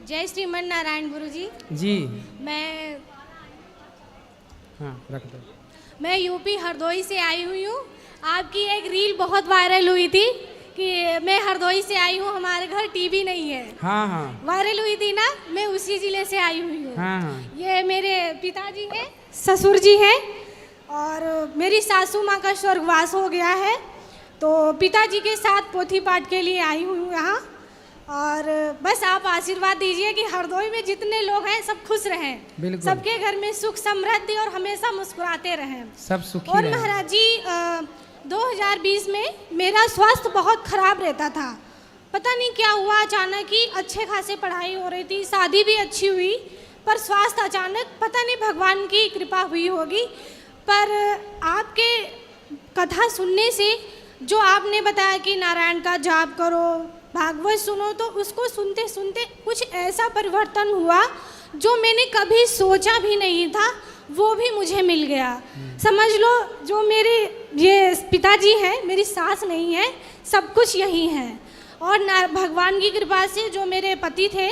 जय श्रीमन नारायण गुरुजी। जी मैं हाँ रख दो। मैं यूपी हरदोई से आई हुई हूँ। आपकी एक रील बहुत वायरल हुई थी कि मैं हरदोई से आई हूँ, हमारे घर टीवी नहीं है। हाँ हाँ वायरल हुई थी ना, मैं उसी जिले से आई हुई हूँ। हाँ हाँ ये मेरे पिताजी हैं, ससुर जी हैं, और मेरी सासू माँ का स्वर्गवास हो गया है, तो पिताजी के साथ पोथी पाठ के लिए आई हुई हूँ यहाँ। और बस आप आशीर्वाद दीजिए कि हरदोई में जितने लोग हैं सब खुश रहें, बिल्कुल। सबके घर में सुख समृद्धि और हमेशा मुस्कुराते रहें, सब सुखी और रहें। महाराज जी 2020 में मेरा स्वास्थ्य बहुत खराब रहता था। पता नहीं क्या हुआ, अचानक ही अच्छे खासे पढ़ाई हो रही थी, शादी भी अच्छी हुई, पर स्वास्थ्य अचानक, पता नहीं भगवान की कृपा हुई होगी। पर आपके कथा सुनने से, जो आपने बताया कि नारायण का जाप करो, भागवत सुनो, तो उसको सुनते सुनते कुछ ऐसा परिवर्तन हुआ जो मैंने कभी सोचा भी नहीं था, वो भी मुझे मिल गया। समझ लो, जो मेरे ये पिताजी हैं, मेरी सास नहीं है, सब कुछ यही है। और भगवान की कृपा से जो मेरे पति थे,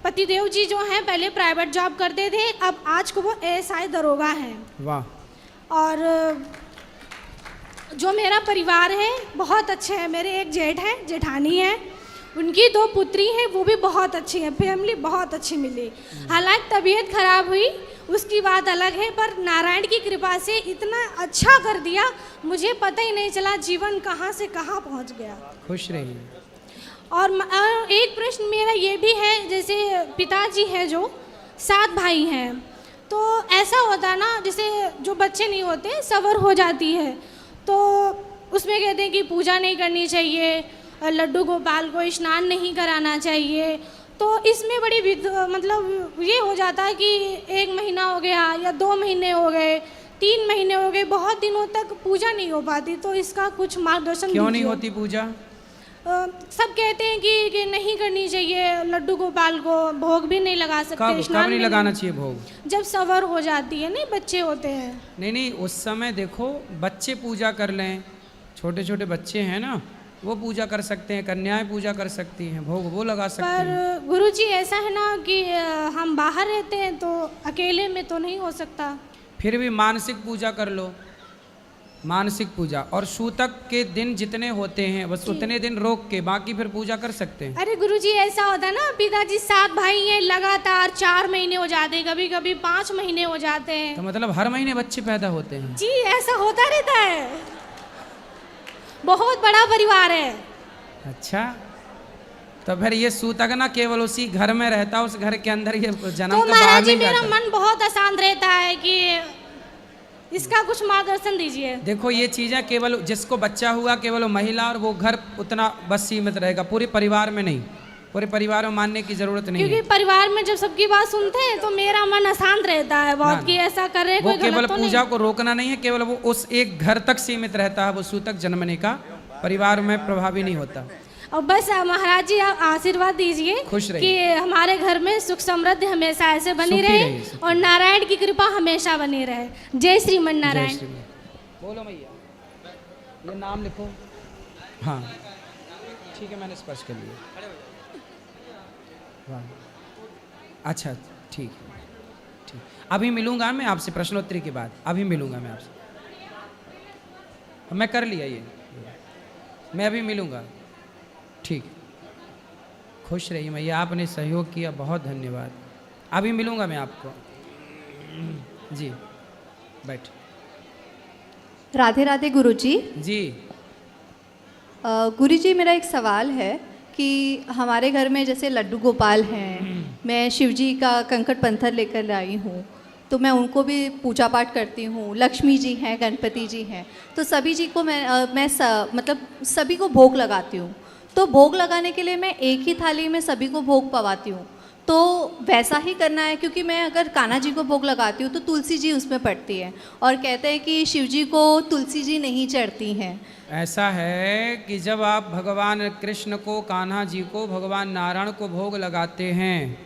पतिदेव जी जो हैं, पहले प्राइवेट जॉब करते थे, अब आज को वो एएसआई दरोगा हैं। वाह। और जो मेरा परिवार है बहुत अच्छे हैं। मेरे एक जेठ है, जेठानी है, उनकी 2 पुत्री हैं, वो भी बहुत अच्छी है, फैमिली बहुत अच्छी मिली। हालांकि तबीयत खराब हुई, उसकी बात अलग है, पर नारायण की कृपा से इतना अच्छा कर दिया, मुझे पता ही नहीं चला जीवन कहाँ से कहाँ पहुँच गया। खुश रहिए। और एक प्रश्न मेरा ये भी है, जैसे पिताजी हैं जो 7 भाई हैं, तो ऐसा होता है ना, जैसे जो बच्चे नहीं होते, सवर हो जाती है, तो उसमें कहते हैं कि पूजा नहीं करनी चाहिए, लड्डू गोपाल को स्नान नहीं कराना चाहिए, तो इसमें बड़ी मतलब ये हो जाता है कि 1 महीना हो गया या 2 महीने हो गए, 3 महीने हो गए, बहुत दिनों तक पूजा नहीं हो पाती, तो इसका कुछ मार्गदर्शन क्यों नहीं दीजिए। होती पूजा? सब कहते हैं कि नहीं करनी चाहिए, लड्डू गोपाल को भोग भी नहीं लगा सकते, कब नहीं लगाना चाहिए भोग? जब सवर हो जाती है, नहीं बच्चे होते हैं। नहीं, उस समय देखो, बच्चे पूजा कर लें, छोटे छोटे बच्चे हैं ना, वो पूजा कर सकते हैं, कन्याएं पूजा कर सकती हैं, भोग वो लगा सकते हैं। पर गुरुजी ऐसा है ना कि हम बाहर रहते हैं, तो अकेले में तो नहीं हो सकता। फिर भी मानसिक पूजा कर लो, मानसिक पूजा, और सूतक के दिन जितने होते हैं बस उतने दिन रोक के, बाकी फिर पूजा कर सकते हैं। अरे गुरुजी ऐसा होता है ना, पिताजी 7 भाई हैं, लगातार 4 महीने हो जाते हैं, कभी कभी 5 महीने हो जाते हैं। तो मतलब हर महीने बच्चे पैदा होते हैं? जी ऐसा होता रहता है, बहुत बड़ा परिवार है। अच्छा, तो फिर ये सूतक ना केवल उसी घर में रहता, उस घर के अंदर ये जन्म तो का बाहर महाराज जी नहीं मेरा जाता। मन बहुत अशांत रहता है कि इसका कुछ मार्गदर्शन दीजिए। देखो, ये चीज़ें केवल जिसको बच्चा हुआ, केवल वो महिला और वो घर उतना बस सीमित रहेगा, पूरे परिवार में नहीं, पूरे परिवार में मानने की जरूरत नहीं है। क्योंकि परिवार में जब सबकी बात सुनते हैं तो मेरा मन अशांत रहता है बहुत, कि ऐसा कर रहे, वो कोई केवल गलत तो पूजा नहीं। को रोकना नहीं है, केवल वो उस एक घर तक सीमित रहता है, वो सूतक जन्मने का परिवार में प्रभावी नहीं होता। और बस महाराज जी आप आशीर्वाद दीजिए खुश रहिए, कि हमारे घर में सुख समृद्धि हमेशा ऐसे बनी सुखी रहे, रहिए। और नारायण की कृपा हमेशा बनी रहे। जय श्रीमन नारायण। बोलो मैया, ये नाम लिखो। हाँ ठीक है, मैंने स्पर्श कर लिया। वाह, अच्छा ठीक है, ठीक। अभी मिलूंगा मैं आपसे, प्रश्नोत्तरी के बाद अभी मिलूंगा मैं आपसे। मैं कर लिया ये, मैं अभी मिलूंगा। ठीक, खुश रहिए मैया, आपने सहयोग किया, बहुत धन्यवाद। अभी मिलूंगा मैं आपको। जी बैठ। राधे राधे गुरुजी। जी गुरुजी मेरा एक सवाल है कि हमारे घर में जैसे लड्डू गोपाल हैं, मैं शिवजी का कंकड़ पत्थर लेकर आई हूँ, तो मैं उनको भी पूजा पाठ करती हूँ। लक्ष्मी जी हैं, गणपति जी हैं, तो सभी जी को मतलब सभी को भोग लगाती हूँ। तो भोग लगाने के लिए मैं एक ही थाली में सभी को भोग पवाती हूँ, तो वैसा ही करना है? क्योंकि मैं अगर कान्हा जी को भोग लगाती हूँ तो तुलसी जी उसमें पड़ती है, और कहते हैं कि शिव जी को तुलसी जी नहीं चढ़ती हैं। ऐसा है कि जब आप भगवान कृष्ण को, कान्हा जी को, भगवान नारायण को भोग लगाते हैं,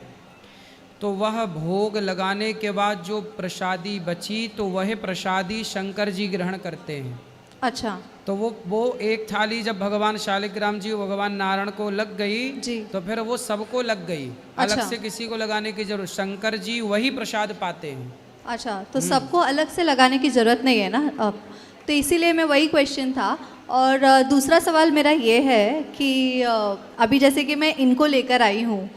तो वह भोग लगाने के बाद जो प्रसादी बची, तो वह प्रसादी शंकर जी ग्रहण करते हैं। अच्छा तो वो एक थाली जब भगवान शालिग्राम जी भगवान नारायण को लग गई जी। तो फिर वो सबको लग गई, अलग अच्छा। से किसी को लगाने की जरूरत, शंकर जी वही प्रसाद पाते हैं। अच्छा, तो सबको अलग से लगाने की ज़रूरत नहीं है ना अब, तो इसीलिए मैं वही क्वेश्चन था। और दूसरा सवाल मेरा ये है कि अभी जैसे कि मैं इनको लेकर आई हूँ,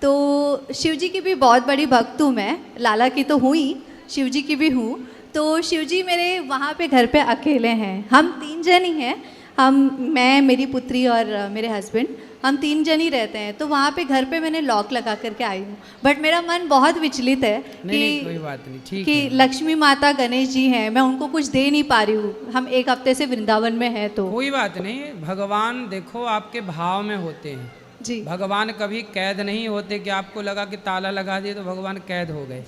तो शिव जी की भी बहुत बड़ी भक्त हूँ मैं, लाला की तो हूँ ही, शिव जी की भी हूँ। तो शिव जी मेरे वहाँ पे घर पे अकेले हैं, हम 3 जन ही हैं, मैं, मेरी पुत्री और मेरे हस्बैंड, हम 3 जन ही रहते हैं। तो वहाँ पे घर पे मैंने लॉक लगा करके आई हूँ, बट मेरा मन बहुत विचलित है नहीं, कोई बात नहीं, ठीक कि है। लक्ष्मी माता गणेश जी हैं, मैं उनको कुछ दे नहीं पा रही हूँ, हम 1 हफ्ते से वृंदावन में हैं। तो कोई बात नहीं, भगवान देखो आपके भाव में होते हैं। जी भगवान कभी कैद नहीं होते कि आपको लगा कि ताला लगा दिए तो भगवान कैद हो गए।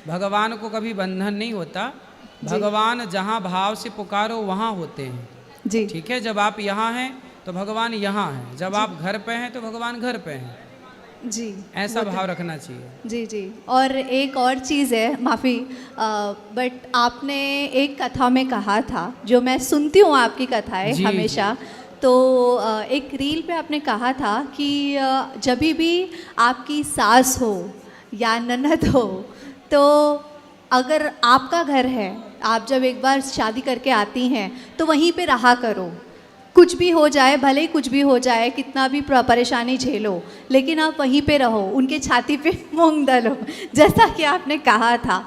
भगवान को कभी बंधन नहीं होता, भगवान जहाँ भाव से पुकारो वहाँ होते हैं। जी ठीक है, जब आप यहाँ हैं तो भगवान यहाँ हैं, जब आप घर पे हैं तो भगवान घर पे हैं। जी ऐसा भाव रखना चाहिए। जी जी। और एक और चीज़ है, माफ़ी, बट आपने एक कथा में कहा था, जो मैं सुनती हूँ आपकी कथाएं जी, हमेशा, तो एक रील पे आपने कहा था कि जब भी आपकी सास हो या ननद हो, तो अगर आपका घर है, आप जब एक बार शादी करके आती हैं तो वहीं पे रहा करो, कुछ भी हो जाए, भले ही कुछ भी हो जाए, कितना भी परेशानी झेलो, लेकिन आप वहीं पे रहो, उनके छाती पे मूंग दलो, जैसा कि आपने कहा था।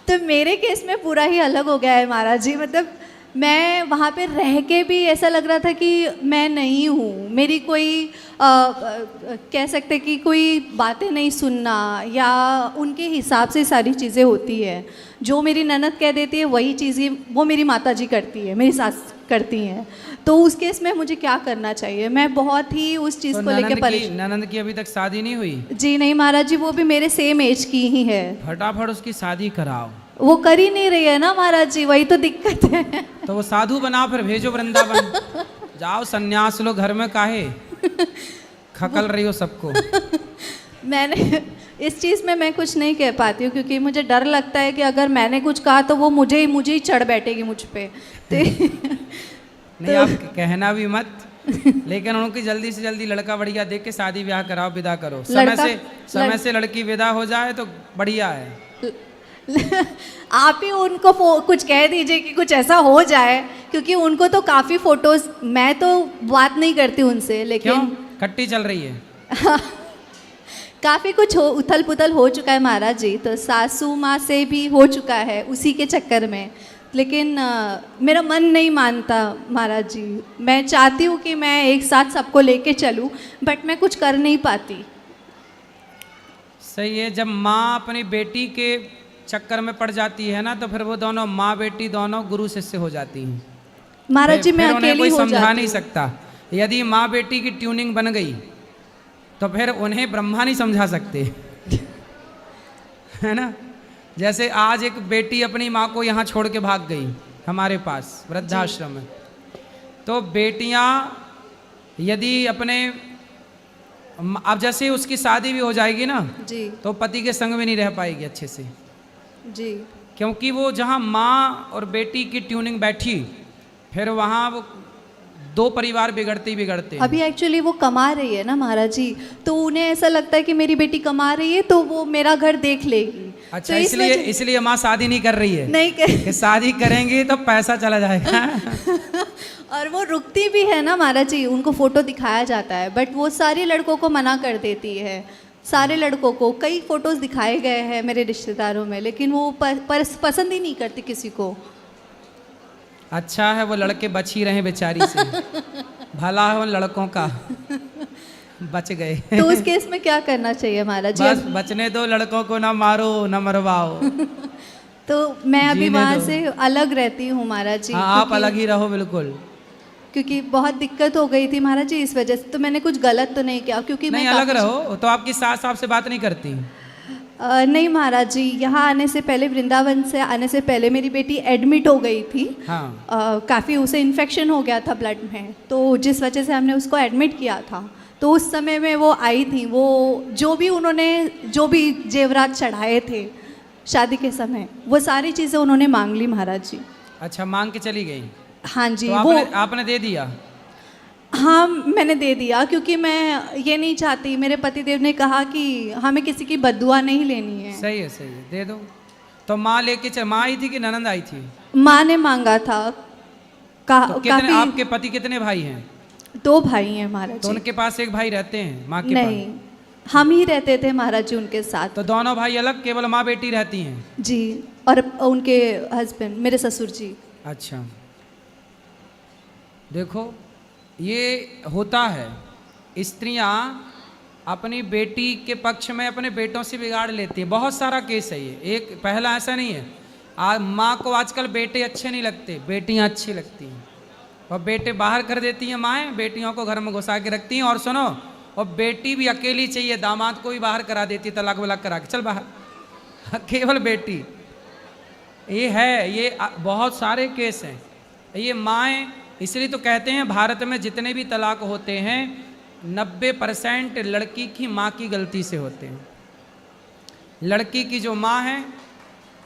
तो मेरे केस में पूरा ही अलग हो गया है महाराज जी, मतलब मैं वहाँ पे रह के भी ऐसा लग रहा था कि मैं नहीं हूँ, मेरी कोई कह सकते कि कोई बातें नहीं सुनना, या उनके हिसाब से सारी चीज़ें होती है, जो मेरी ननद कह देती है वही चीज़ें वो मेरी माता जी करती है, मेरी सास करती हैं। तो उस केस में मुझे क्या करना चाहिए? मैं बहुत ही उस चीज़ तो को लेकर परेशान। ननंद की अभी तक शादी नहीं हुई? जी नहीं महाराज जी, वो भी मेरे सेम एज की ही है। फटाफट उसकी शादी कराओ। वो कर ही नहीं रही है ना महाराज जी, वही तो दिक्कत है। तो वो साधु बनाओ, फिर भेजो वृंदावन। जाओ सन्यास लो, घर में काहे खकल रही हो सबको। मैंने इस चीज़ में मैं कुछ नहीं कह पाती हूँ, क्योंकि मुझे डर लगता है कि अगर मैंने कुछ कहा तो वो मुझे ही चढ़ बैठेगी मुझ पे। नहीं, आप कहना भी मत, लेकिन उनकी जल्दी से जल्दी लड़का बढ़िया देख के शादी ब्याह कराओ, विदा करो। समय से लड़की विदा हो जाए तो बढ़िया है। आप ही उनको कुछ कह दीजिए कि कुछ ऐसा हो जाए, क्योंकि उनको तो काफ़ी फोटोज, मैं तो बात नहीं करती उनसे, लेकिन क्यों खट्टी चल रही है? काफ़ी कुछ उथल पुथल हो चुका है महाराज जी, तो सासू माँ से भी हो चुका है उसी के चक्कर में, लेकिन मेरा मन नहीं मानता महाराज जी। मैं चाहती हूँ कि मैं एक साथ सबको लेके चलूँ, बट मैं कुछ कर नहीं पाती। सही है, जब माँ अपनी बेटी के चक्कर में पड़ जाती है ना, तो फिर वो दोनों माँ बेटी दोनों गुरु शिष्य हो जाती हैं महाराज जी। मैं फिर उन्हें अकेली कोई हो समझा जाती नहीं हूँ। सकता। यदि माँ बेटी की ट्यूनिंग बन गई तो फिर उन्हें ब्रह्मा नहीं समझा सकते। है ना? जैसे आज एक बेटी अपनी माँ को यहाँ छोड़ के भाग गई हमारे पास वृद्धाश्रम में, तो बेटियाँ यदि अपने, अब जैसे उसकी शादी भी हो जाएगी ना, जी तो पति के संग में नहीं रह पाएगी अच्छे से, जी। क्योंकि वो जहाँ माँ और बेटी की ट्यूनिंग बैठी, फिर वहाँ वो 2 परिवार बिगड़ते ही बिगड़ते हैं। अभी एक्चुअली वो कमा रही है ना महाराज जी, तो उन्हें ऐसा लगता है कि मेरी बेटी कमा रही है तो वो मेरा घर देख लेगी। अच्छा, तो इसलिए माँ शादी नहीं कर रही है? नहीं कि शादी करेंगी तो पैसा चला जाएगा। और वो रुकती भी है ना महाराज जी, उनको फोटो दिखाया जाता है, बट वो सारे लड़कों को मना कर देती है। सारे लड़कों को कई फोटोज दिखाए गए हैं मेरे रिश्तेदारों में, लेकिन वो पसंद ही नहीं करती किसी को। अच्छा है वो लड़के बच ही रहे बेचारी से, भला है उन लड़कों का, बच गए। तो उस केस में क्या करना चाहिए महाराज जी? बस बचने दो, लड़कों को ना मारो ना मरवाओ। तो मैं अभी जीने वहाँ दो। से अलग रहती हूँ महाराज जी। हाँ, आप अलग ही रहो बिल्कुल। क्योंकि बहुत दिक्कत हो गई थी महाराज जी इस वजह से, तो मैंने कुछ गलत तो नहीं किया, क्योंकि नहीं, मैं अलग काफ़ी- रहो। तो आपकी सास आपसे बात नहीं करती? नहीं महाराज जी, यहाँ आने से पहले, वृंदावन से आने से पहले मेरी बेटी एडमिट हो गई थी। हाँ। काफ़ी उसे इन्फेक्शन हो गया था ब्लड में, तो जिस वजह से हमने उसको एडमिट किया था। तो उस समय में वो आई थी, वो जो भी जेवरात चढ़ाए थे शादी के समय, वो सारी चीज़ें उन्होंने मांग ली महाराज जी। अच्छा, मांग के चली गई? हाँ जी, तो वो आपने दे दिया? हाँ मैंने दे दिया, क्योंकि मैं ये नहीं चाहती, मेरे पतिदेव ने कहा कि हमें किसी की बद्दुआ नहीं लेनी है। सही है, सही है, दे दो। तो माँ लेके चल, माँ आई थी कि ननंद आई थी? माँ ने मांगा था। तो कितने काफी आपके पति कितने भाई हैं? 2 भाई हैं महाराज तो जी। उनके पास एक भाई रहते हैं माँ के नहीं, हम ही रहते थे महाराज जी उनके साथ। तो दोनों भाई अलग, केवल माँ बेटी रहती हैं? जी, और उनके हस्बैंड मेरे ससुर जी। अच्छा, देखो ये होता है, स्त्रियां अपनी बेटी के पक्ष में अपने बेटों से बिगाड़ लेती हैं। बहुत सारा केस है ये, एक पहला ऐसा नहीं है। माँ को आजकल बेटे अच्छे नहीं लगते, बेटियां अच्छी लगती हैं, और बेटे बाहर कर देती हैं माएँ, बेटियों को घर में घुसा के रखती हैं। और सुनो, और बेटी भी अकेली चाहिए, दामाद को भी बाहर करा देती है, तलाक वलाक करा के चल बाहर, केवल बेटी। ये है, ये बहुत सारे केस हैं ये माएँ। इसलिए तो कहते हैं भारत में जितने भी तलाक होते हैं 90% लड़की की माँ की गलती से होते हैं। लड़की की जो माँ है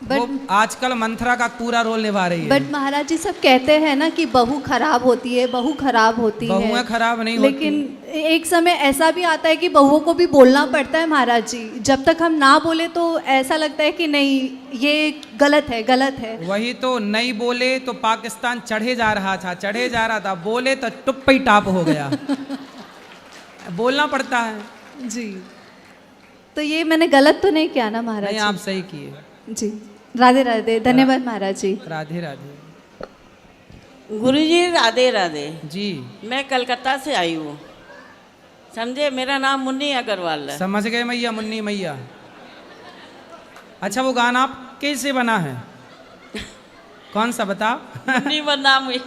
वो आजकल मंथरा का पूरा रोल निभा रही है। बट महाराज जी सब कहते हैं ना कि बहू खराब होती है, बहू खराब होती है। बहुएं खराब नहीं लेकिन होती। एक समय ऐसा भी आता है कि बहुओं को भी बोलना पड़ता है महाराज जी। जब तक हम ना बोले तो ऐसा लगता है कि नहीं ये गलत है, गलत है। वही तो, नहीं बोले तो पाकिस्तान चढ़े जा रहा था, चढ़े जा रहा था, बोले तो टुप ही टाप हो गया। बोलना पड़ता है जी, तो ये मैंने गलत तो नहीं किया ना महाराज नहीं, जी? आप सही किए। जी, राधे राधे, धन्यवाद महाराज जी। राधे राधे। गुरुजी राधे राधे। जी, मैं कलकत्ता से आई हूँ, समझे। मेरा नाम मुन्नी अग्रवाल है। समझ गए मैया, मुन्नी मैया। अच्छा, वो गाना आप कैसे बना है? कौन सा बताओ? मुन्नी बदनाम हुई।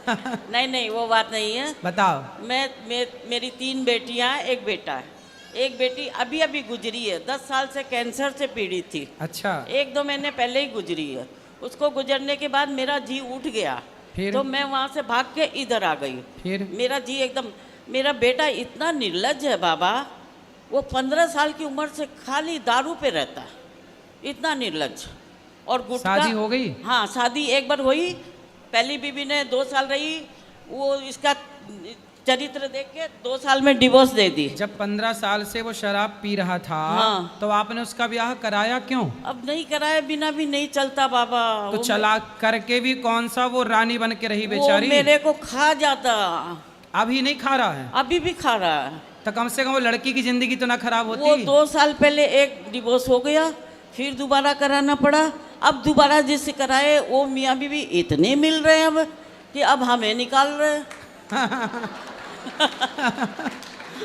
नहीं, वो बात नहीं है। बताओ। मेरी 3 बेटियां हैं, एक बेटा है। एक बेटी अभी अभी गुजरी है, 10 साल से कैंसर से पीड़ित थी। अच्छा। 1-2 महीने पहले ही गुजरी है। उसको गुजरने के बाद मेरा जी उठ गया, फिर? तो मैं वहाँ से भाग के इधर आ गई। फिर? मेरा जी एकदम, मेरा बेटा इतना निर्लज्ज है बाबा, वो 15 साल की उम्र से खाली दारू पे रहता है, इतना निर्लज्ज। और गुटखा। शादी हो गई? हाँ, शादी एक बार हुई, पहली बीवी ने 2 साल रही, वो इसका चरित्र देख के 2 साल में डिवोर्स दे दी। जब 15 साल से वो शराब पी रहा था, हाँ। तो आपने उसका ब्याह कराया क्यों? अब नहीं कराए बिना भी नहीं चलता बाबा। तो चला करके भी कौन सा वो रानी बन के रही वो बेचारी? मेरे को खा जाता। अभी नहीं खा रहा है? अभी भी खा रहा है। तो कम से कम वो लड़की की जिंदगी तो ना खराब वो होती? 2 साल पहले एक डिवोर्स हो गया, फिर दोबारा कराना पड़ा। अब दोबारा जिससे कराए वो मियाँ बीवी इतने मिल रहे हैं अब कि अब हमें निकाल रहे हैं।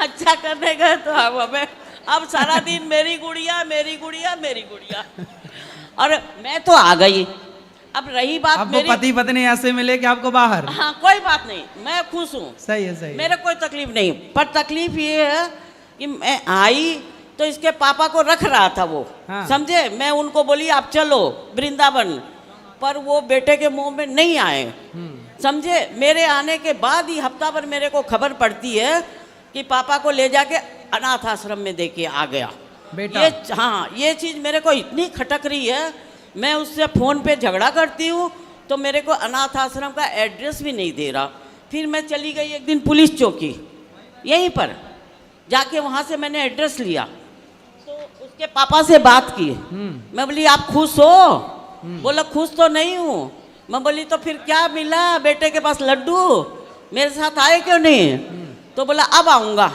अच्छा करने गए तो अब हमें, अब सारा दिन मेरी गुड़िया, मेरी गुड़िया, मेरी गुड़िया। और मैं तो आ गई। अब रही बात अब मेरी, वो पति पत्नी ऐसे मिले कि आपको बाहर? हाँ, कोई बात नहीं, मैं खुश हूँ। सही है, सही है। मेरे कोई तकलीफ नहीं, पर तकलीफ ये है कि मैं आई तो इसके पापा को रख रहा था वो। हाँ। समझे। मैं उनको बोली आप चलो वृंदावन, पर वो बेटे के मुंह में नहीं आए। समझे। मेरे आने के बाद ही हफ्ता भर मेरे को खबर पड़ती है कि पापा को ले जाके अनाथ आश्रम में दे के आ गया बेटा। ये चीज़ मेरे को इतनी खटक रही है। मैं उससे फ़ोन पे झगड़ा करती हूँ तो मेरे को अनाथ आश्रम का एड्रेस भी नहीं दे रहा। फिर मैं चली गई एक दिन पुलिस चौकी, यहीं पर जाके वहाँ से मैंने एड्रेस लिया, तो उसके पापा से बात की। मैं बोली आप खुश हो? बोला खुश तो नहीं हूँ। मैं बोली तो फिर क्या मिला बेटे के पास लड्डू, मेरे साथ आए क्यों नहीं? तो बोला अब आऊँगा।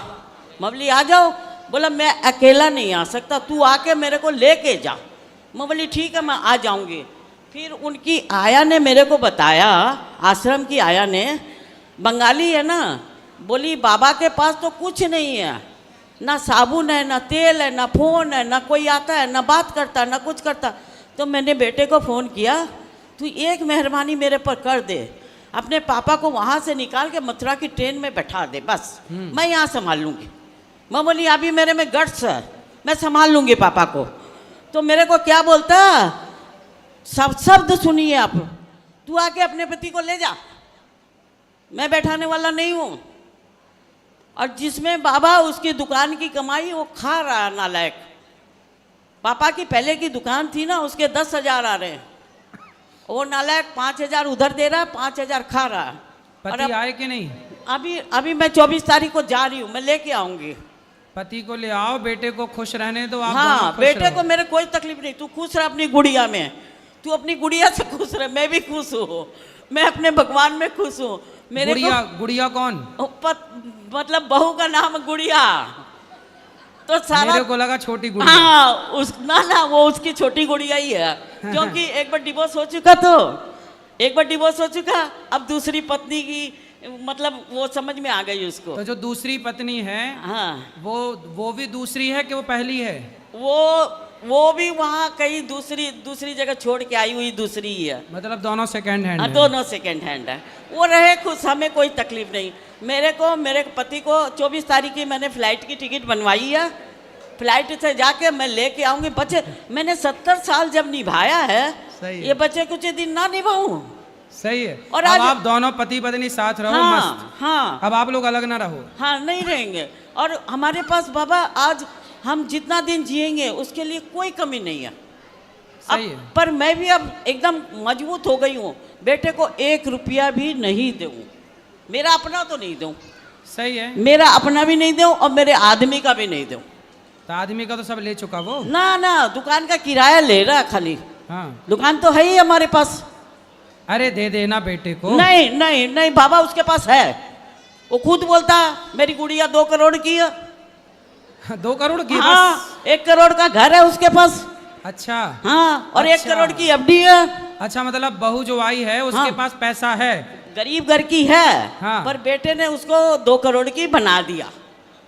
मैं बोली आ जाओ। बोला मैं अकेला नहीं आ सकता, तू आके मेरे को लेके जा। मैं बोली ठीक है मैं आ जाऊँगी। फिर उनकी आया ने मेरे को बताया, आश्रम की आया ने, बंगाली है ना, बोली बाबा के पास तो कुछ नहीं है, ना साबुन है, ना तेल है, ना फ़ोन है, ना कोई आता है, ना बात करता, ना कुछ करता। तो मैंने बेटे को फ़ोन किया, तू एक मेहरबानी मेरे पर कर दे, अपने पापा को वहाँ से निकाल के मथुरा की ट्रेन में बैठा दे, बस मैं यहाँ संभाल लूँगी। मैं बोली अभी मेरे में गट्स है, मैं संभाल लूँगी पापा को। तो मेरे को क्या बोलता, सब शब्द सुनिए आप, तू आके अपने पति को ले जा, मैं बैठाने वाला नहीं हूँ। और जिसमें बाबा उसकी दुकान की कमाई वो खा रहा नालायक। पापा की पहले की दुकान थी ना, उसके 10,000 आ रहे हैं। वो नालायक 5,000 उधर दे रहा है, 5,000 खा रहा है। और पति अब आए कि नहीं? अभी मैं 24 तारीख को जा रही हूँ, मैं लेके आऊंगी। पति को ले आओ, बेटे को खुश रहने दो, आप हाँ, दोनों खुश बेटे रहो। को मेरे कोई तकलीफ नहीं, तू खुश रह अपनी गुड़िया में, तू अपनी गुड़िया से खुश रह, मैं भी खुश हूँ, मैं अपने भगवान में खुश हूँ। मेरे गुड़िया, गुड़िया कौन? मतलब बहू का नाम गुड़िया, तो सारा मेरे को लगा छोटी गुड़िया। हाँ, ना वो उसकी छोटी गुड़िया ही है, क्योंकि एक बार डिवोर्स हो चुका, अब दूसरी पत्नी की मतलब वो समझ में आ गई उसको। तो जो दूसरी पत्नी है, हाँ, वो भी दूसरी है कि वो पहली है? वो भी वहाँ कहीं दूसरी जगह छोड़ के आई हुई दूसरी ही है। मतलब दोनों सेकंड हैंड हाँ, है। दोनों सेकंड हैंड है। वो रहे खुश, हमें कोई तकलीफ नहीं। मेरे पति को 24 तारीख की मैंने फ्लाइट की टिकट बनवाई है, फ्लाइट से जाके मैं लेके आऊंगी। बच्चे मैंने 70 साल जब निभाया है, सही है। ये बच्चे कुछ दिन ना निभाऊं। सही है। और अब आज आप दोनों पति पत्नी साथ रहो, हाँ, मस्त। हाँ, अब आप लोग अलग ना रहो। हाँ, नहीं रहेंगे। और हमारे पास बाबा आज हम जितना दिन जिएंगे उसके लिए कोई कमी नहीं है। सही है। पर मैं भी अब एकदम मजबूत हो गई हूँ, बेटे को 1 रुपया भी नहीं दूँ, मेरा अपना तो नहीं दूँ, सही है। मेरा अपना भी नहीं दूँ और मेरे आदमी का भी नहीं दूँ। तो आदमी का तो सब ले चुका वो। ना, दुकान का किराया ले रहा खाली, हाँ, दुकान तो है ही हमारे पास। अरे दे देना बेटे को। नहीं बाबा, उसके पास है, वो खुद बोलता मेरी गुड़िया 2 करोड़ की है। 2 करोड़ की? हाँ, बस। 1 करोड़ का घर है उसके पास। अच्छा। हाँ, और 1 अच्छा। करोड़ की एफडी है। अच्छा, मतलब बहू जो आई है उसके हाँ। पास पैसा है। गरीब घर की है, हाँ। पर बेटे ने उसको 2 करोड़ की बना दिया,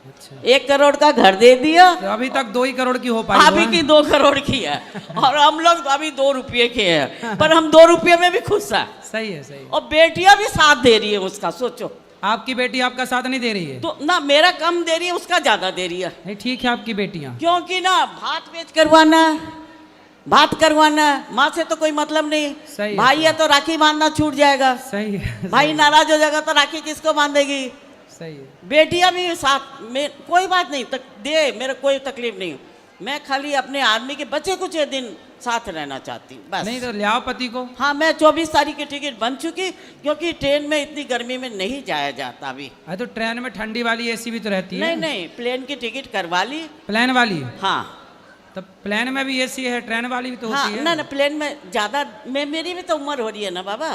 अच्छा, 1 करोड़ का घर दे दिया। तो अभी तक 2 ही करोड़ की हो पाई अभी वो, की हैं? 2 करोड़ की है, और हम लोग अभी 2 रुपये के हैं, पर हम 2 रुपये में भी खुश है। सही है, सही है। और बेटियां भी साथ दे रही है उसका, सोचो। आपकी बेटी आपका साथ नहीं दे रही है? तो ना मेरा कम दे रही है, उसका ज्यादा दे रही है। नहीं, ठीक है आपकी बेटियां। क्योंकि ना भात करवाना माँ से तो कोई मतलब नहीं। सही है, भाई है तो राखी बांधना छूट जाएगा, सही है। भाई नाराज हो जाएगा तो राखी किसको बांधेगी। सही है। बेटियां भी साथ में, कोई बात नहीं दे, मेरा कोई तकलीफ नहीं। मैं खाली अपने आदमी के बच्चे कुछ दिन साथ रहना चाहती हूँ, बस। नहीं तो ले आओ पति को। हाँ, मैं 24 तारीख की टिकट बन चुकी, क्योंकि ट्रेन में इतनी गर्मी में नहीं जाया जाता अभी। अरे तो ट्रेन में ठंडी वाली एसी भी तो रहती है। नहीं, प्लेन की टिकट करवा ली। प्लेन वाली? हाँ, तब प्लेन में भी एसी है, ट्रेन वाली भी तो हाँ, होती है। ना प्लेन में ज़्यादा, मेरी भी तो उम्र हो रही है ना बाबा,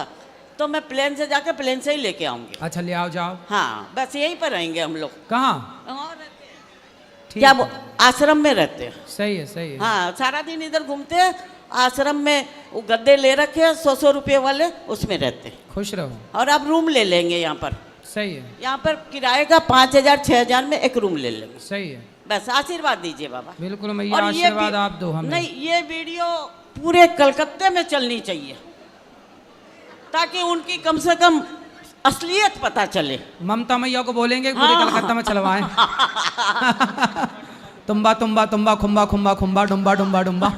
तो मैं प्लेन से जाके प्लेन से ही लेके आऊँगी। अच्छा, ले आओ, जाओ। हाँ, बस यहीं पर रहेंगे हम लोग। कहाँ? और ठीक क्या है। आश्रम में रहते हैं। सही है, सही है। हाँ, सारा दिन इधर घूमते हैं, आश्रम में वो गद्दे ले रखे हैं 100 रुपये वाले, उसमें रहते हैं। खुश रहो। और अब रूम ले लेंगे यहाँ पर। सही है, यहाँ पर किराए का 5,000 6,000 में एक रूम ले लेंगे। सही है। बस आशीर्वाद दीजिए बाबा। बिल्कुल मैया, और आशीर्वाद आप दो हमें। नहीं, ये वीडियो पूरे कलकत्ते में चलनी चाहिए, ताकि उनकी कम से कम असलियत पता चले। ममता मैया को बोलेंगे पूरे हाँ। कलकत्ता में चलवाएं। तुम्बा तुम्बा तुम्बा खुम्बा खुम्बा खुम्बा डुम्बा डुम्बा डुम्बा।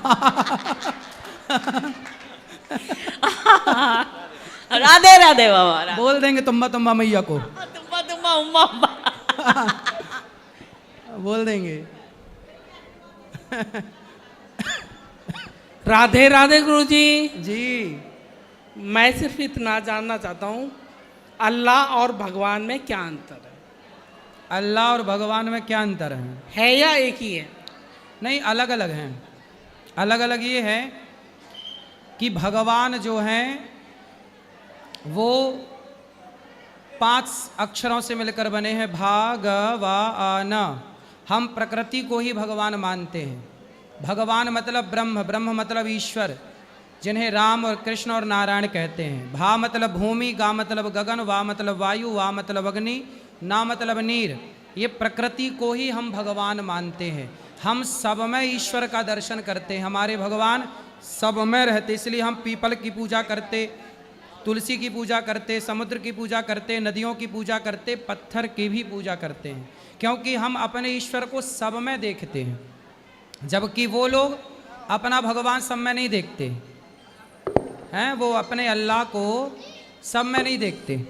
राधे राधे बाबा। बोल देंगे तुम्बा तुम्बा मैया को। तुम्बा तुम्बा उम्मा उम्मा। बोल देंगे। राधे राधे गुरुजी। जी, मैं सिर्फ इतना जानना चाहता हूँ, अल्लाह और भगवान में क्या अंतर है? अल्लाह और भगवान में क्या अंतर है या एक ही है? नहीं, अलग अलग हैं। अलग अलग ये है कि भगवान जो हैं वो 5 अक्षरों से मिलकर बने हैं, भागवान। हम प्रकृति को ही भगवान मानते हैं। भगवान मतलब ब्रह्म, ब्रह्म मतलब ईश्वर, जिन्हें राम और कृष्ण और नारायण कहते हैं। भा मतलब भूमि, गा मतलब गगन, वा मतलब वायु, वा मतलब अग्नि, ना मतलब नीर। ये प्रकृति को ही हम भगवान मानते हैं। हम सब में ईश्वर का दर्शन करते हैं। हमारे भगवान सब में रहते, इसलिए हम पीपल की पूजा करते, तुलसी की पूजा करते, समुद्र की पूजा करते, नदियों की पूजा करते, पत्थर की भी पूजा करते हैं, क्योंकि हम अपने ईश्वर को सब में देखते हैं, जबकि वो लोग अपना भगवान सब में नहीं देखते हैं। वो अपने अल्लाह को सब में नहीं देखते,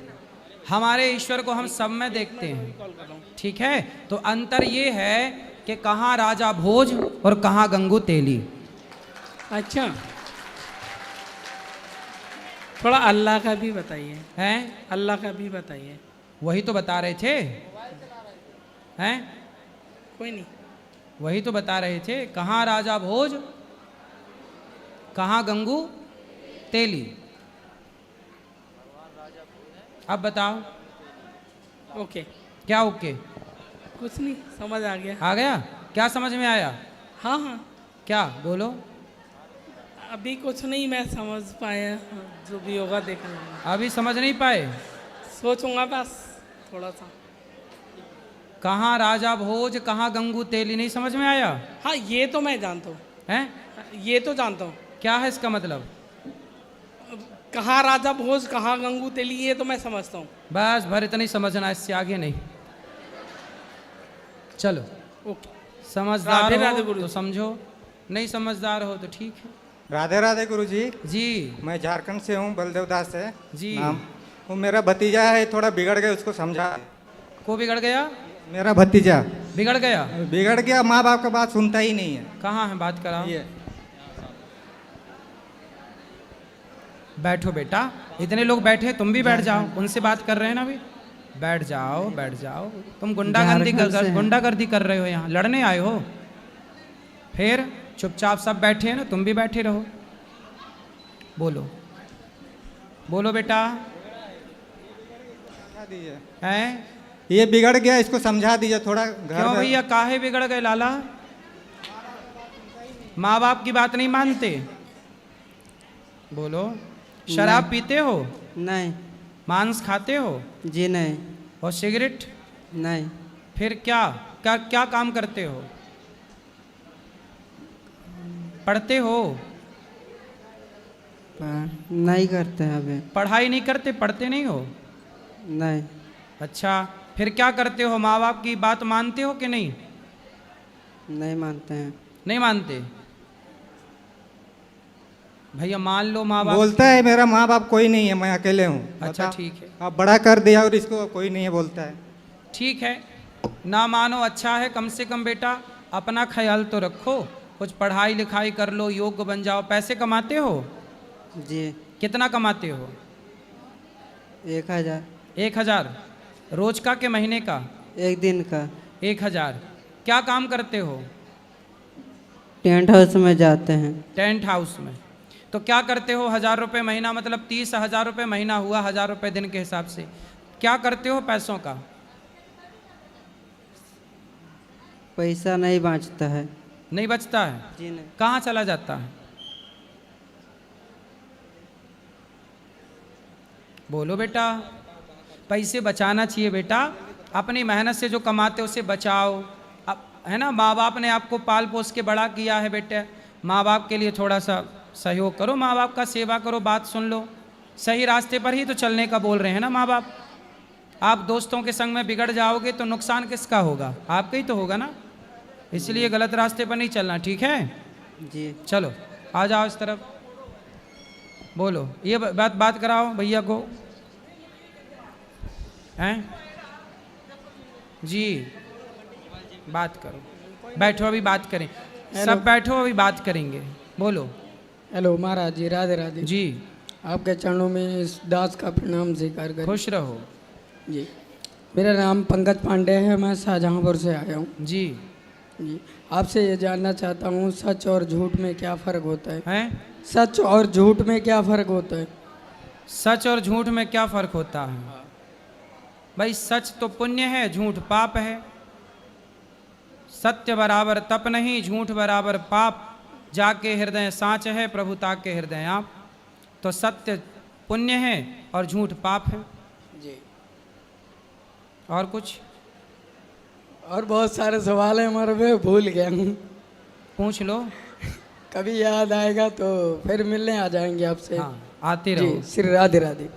हमारे ईश्वर को हम सब में देखते हैं। ठीक है, तो अंतर ये है कि कहाँ राजा भोज और कहाँ गंगू तेली। अच्छा, थोड़ा अल्लाह का भी बताइए, हैं? अल्लाह का भी बताइए। वही तो बता रहे थे, हैं? कोई नहीं। वही तो बता रहे थे। कहाँ राजा भोज, कहाँ गंगू तेली। अब बताओ ओके, क्या ओके? कुछ नहीं, समझ आ गया। आ गया? क्या समझ में आया? हाँ हाँ, क्या बोलो? अभी कुछ नहीं मैं समझ पाया, जो भी होगा देखा जाएगा। अभी समझ नहीं पाए? सोचूंगा बस थोड़ा सा। कहाँ राजा भोज, कहाँ गंगू तेली, नहीं समझ में आया? हाँ ये तो मैं जानता हूँ, हैं? ये तो जानता हूँ। क्या है इसका मतलब? कहाँ राजा भोज कहाँ गंगू तेली, ये तो मैं समझता हूँ। बस भर इतनी समझना, इससे आगे नहीं। चलो, ओके, समझदार राधे राधे हो गुरु तो जी। समझो, नहीं समझदार हो तो ठीक है। राधे राधे गुरुजी। जी मैं झारखंड से हूँ, बलदेव दास है जी। नाम। वो मेरा भतीजा है, थोड़ा बिगड़ गया, उसको समझा। को बिगड़ गया? मेरा भतीजा बिगड़ गया? बिगड़ गया, माँ बाप का बात सुनता ही नहीं है। कहाँ है? बात कराओ। ये बैठो बेटा, इतने लोग बैठे, तुम भी बैठ जाओ। उनसे बात कर रहे हैं ना अभी, बैठ जाओ बैठ जाओ। तुम गुंडागर्दी कर रहे हो, यहाँ लड़ने आए हो? फिर चुपचाप सब बैठे हैं ना, तुम भी बैठे रहो। बोलो बोलो बेटा। समझा दीजिए। हैं? ये बिगड़ गया, इसको समझा दीजिए थोड़ा। घर क्यों में भैया, काहे बिगड़ गए लाला? माँ बाप की बात नहीं मानते? बोलो। शराब पीते हो? नहीं मांस खाते हो? जी, नहीं और सिगरेट? नहीं फिर क्या क्या क्या काम करते हो? पढ़ते हो? नहीं करते हैं अभी। पढ़ाई नहीं करते, पढ़ते नहीं हो? नहीं अच्छा, फिर क्या करते हो? माँ बाप की बात मानते हो कि नहीं? नहीं मानते हैं। नहीं मानते? भैया मान लो माँ बाप। बोलता है मेरा माँ बाप कोई नहीं है, मैं अकेले हूँ। अच्छा बताओ। ठीक है, आप बड़ा कर दिया और इसको कोई नहीं है बोलता है। ठीक है, ना मानो अच्छा है। कम से कम बेटा अपना ख्याल तो रखो, कुछ पढ़ाई लिखाई कर लो, योग्य बन जाओ। पैसे कमाते हो? जी, कितना कमाते हो? 1000। 1000 रोज का के महीने का? एक दिन का। 1000। क्या काम करते हो? टेंट हाउस में जाते हैं। टेंट हाउस में? तो क्या करते हो? 1000 रुपये महीना, मतलब 30,000 रुपये महीना हुआ, 1000 रुपये दिन के हिसाब से। क्या करते हो पैसों का? पैसा नहीं बचता है। नहीं बचता है? जी नहीं। कहाँ चला जाता है? बोलो बेटा। पैसे बचाना चाहिए बेटा, अपनी मेहनत से जो कमाते हो उसे बचाओ। अब है ना, माँ बाप ने आपको पाल पोस के बड़ा किया है बेटे, माँ बाप के लिए थोड़ा सा सहयोग करो, माँ बाप का सेवा करो, बात सुन लो। सही रास्ते पर ही तो चलने का बोल रहे हैं ना माँ बाप। आप दोस्तों के संग में बिगड़ जाओगे तो नुकसान किसका होगा? आपका ही तो होगा ना। इसलिए गलत रास्ते पर नहीं चलना, ठीक है? जी, चलो आ जाओ इस तरफ। बोलो, ये बात कराओ भैया को। हैं? जी, बात करो। बैठो, अभी बात करें। सब बैठो, अभी बात करेंगे। बोलो। हेलो महाराज जी, राधे राधे जी, आपके चरणों में इस दास का प्रणाम स्वीकार करें। खुश रहो। जी, मेरा नाम पंकज पांडे है, मैं शाहजहाँपुर से आया हूँ। जी जी, आपसे ये जानना चाहता हूँ, सच और झूठ में क्या फ़र्क होता है? हैं? सच और झूठ में क्या फ़र्क होता है? सच और झूठ में क्या फ़र्क होता है? भाई सच तो पुण्य है, झूठ पाप है। सत्य बराबर तप नहीं, झूठ बराबर पाप। जाके हृदय साँच है, प्रभुता के हृदय आप। तो सत्य पुण्य है और झूठ पाप है। जी, और कुछ? और बहुत सारे सवाल हैं हमारे, मैं भूल गया हूँ। पूछ लो। कभी याद आएगा तो फिर मिलने आ जाएंगे आपसे। हाँ, आते रहो। जी, श्री राधे राधे।